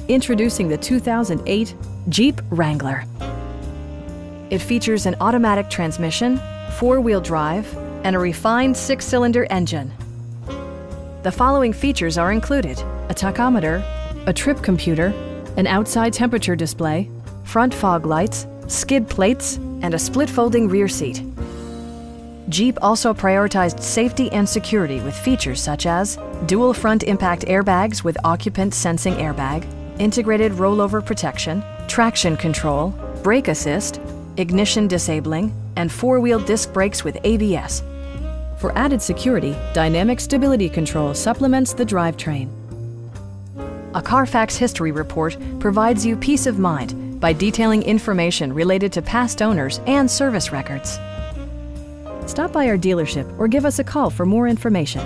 Introducing the 2008 Jeep Wrangler. It features an automatic transmission, four-wheel drive, and a refined six-cylinder engine. The following features are included: a tachometer, a trip computer, an outside temperature display, front fog lights, skid plates, and a split-folding rear seat. Jeep also prioritized safety and security with features such as dual front impact airbags with occupant sensing airbag, integrated rollover protection, traction control, brake assist, ignition disabling, and four-wheel disc brakes with ABS. For added security, dynamic stability control supplements the drivetrain. A Carfax history report provides you peace of mind by detailing information related to past owners and service records. Stop by our dealership or give us a call for more information.